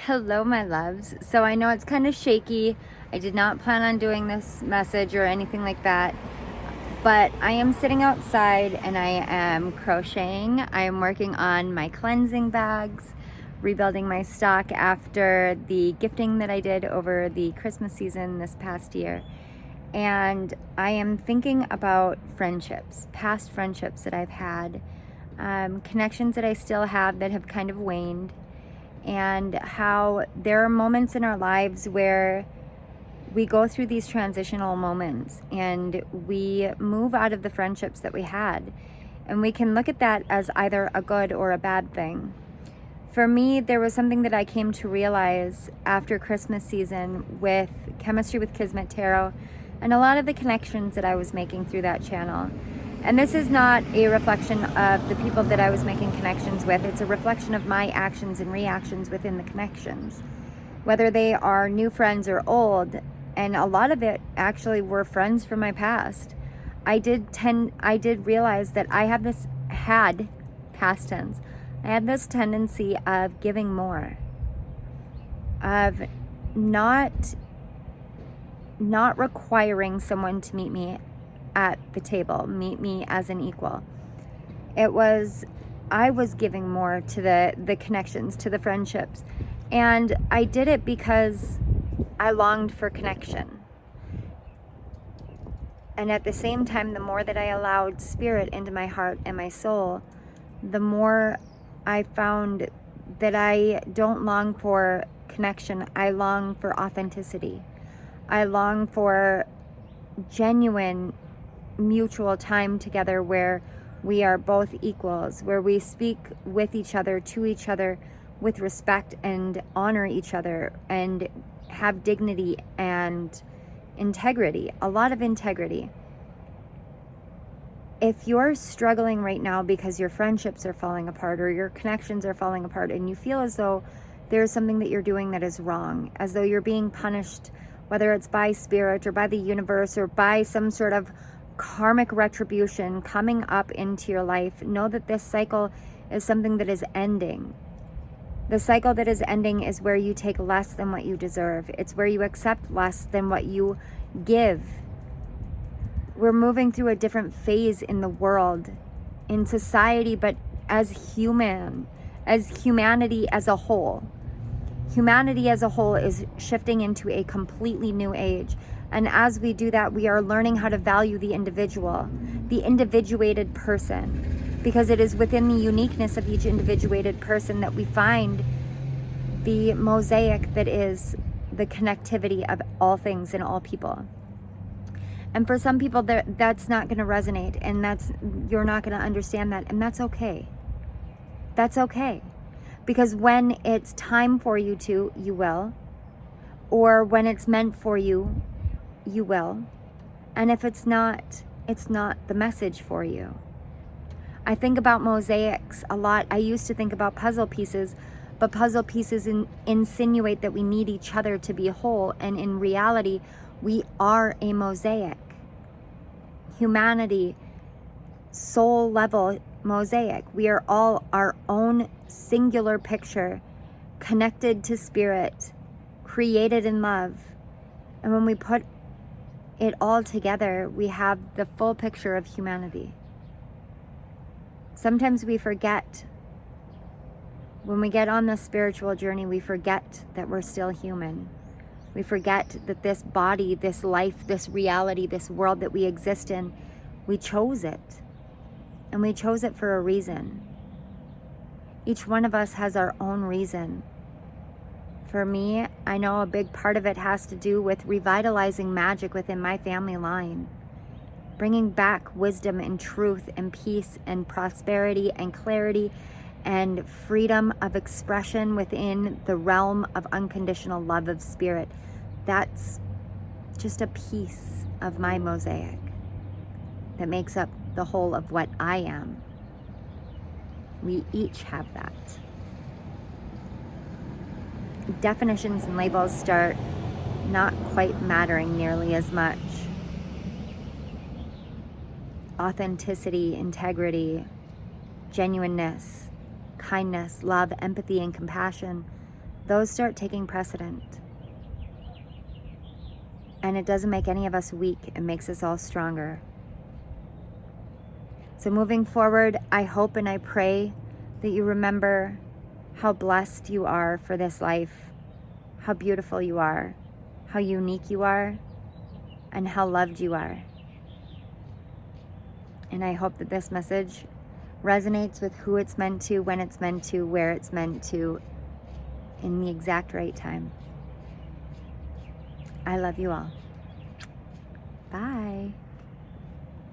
Hello, my loves. So I know it's kind of shaky. I did not plan on doing this message or anything like that, but I am sitting outside and I am crocheting. I am working on my cleansing bags, rebuilding my stock after the gifting that I did over the Christmas season this past year. And I am thinking about friendships, past friendships that I've had, connections that I still have that have kind of waned, and how there are moments in our lives where we go through these transitional moments and we move out of the friendships that we had. And we can look at that as either a good or a bad thing. For me, there was something that I came to realize after Christmas season with Chemistry with Kismet Tarot and a lot of the connections that I was making through that channel. And this is not a reflection of the people that I was making connections with. It's a reflection of my actions and reactions within the connections, whether they are new friends or old. And a lot of it actually were friends from my past. I did realize that I had past tense, I had this tendency of giving more, of not requiring someone to meet me at the table, meet me as an equal. I was giving more to the connections, to the friendships. And I did it because I longed for connection. And at the same time, the more that I allowed spirit into my heart and my soul, the more I found that I don't long for connection. I long for authenticity. I long for genuine mutual time together where we are both equals, where we speak with each other, to each other, with respect, and honor each other, and have dignity and integrity, a lot of integrity. If you're struggling right now because your friendships are falling apart or your connections are falling apart and you feel as though there's something that you're doing that is wrong, as though you're being punished, whether it's by spirit or by the universe or by some sort of karmic retribution coming up into your life, know that this cycle is something that is ending. The cycle that is ending is where you take less than what you deserve. It's where you accept less than what you give. We're moving through a different phase in the world, in society, but as humanity as a whole. Humanity as a whole is shifting into a completely new age. And as we do that, we are learning how to value the individual, the individuated person, because it is within the uniqueness of each individuated person that we find the mosaic that is the connectivity of all things and all people. And for some people, that's not going to resonate, and you're not going to understand that, and that's okay. That's okay. Because when it's time for you to, you will. Or when it's meant for you, you will. And if it's not the message for you. I think about mosaics a lot. I used to think about puzzle pieces, but puzzle pieces insinuate that we need each other to be whole. And in reality, we are a mosaic. Humanity, soul level mosaic. We are all our own singular picture, connected to spirit, created in love. And when we put it all together, we have the full picture of humanity. Sometimes we forget, when we get on this spiritual journey, we forget that we're still human. We forget that this body, this life, this reality, this world that we exist in, we chose it. And we chose it for a reason. Each one of us has our own reason. For me, I know a big part of it has to do with revitalizing magic within my family line. Bringing back wisdom and truth and peace and prosperity and clarity and freedom of expression within the realm of unconditional love of spirit. That's just a piece of my mosaic that makes up the whole of what I am. We each have that. Definitions and labels start not quite mattering nearly as much. Authenticity, integrity, genuineness, kindness, love, empathy, and compassion, those start taking precedent. And it doesn't make any of us weak. It makes us all stronger. So moving forward, I hope and I pray that you remember how blessed you are for this life, how beautiful you are, how unique you are, and how loved you are. And I hope that this message resonates with who it's meant to, when it's meant to, where it's meant to, in the exact right time. I love you all. Bye.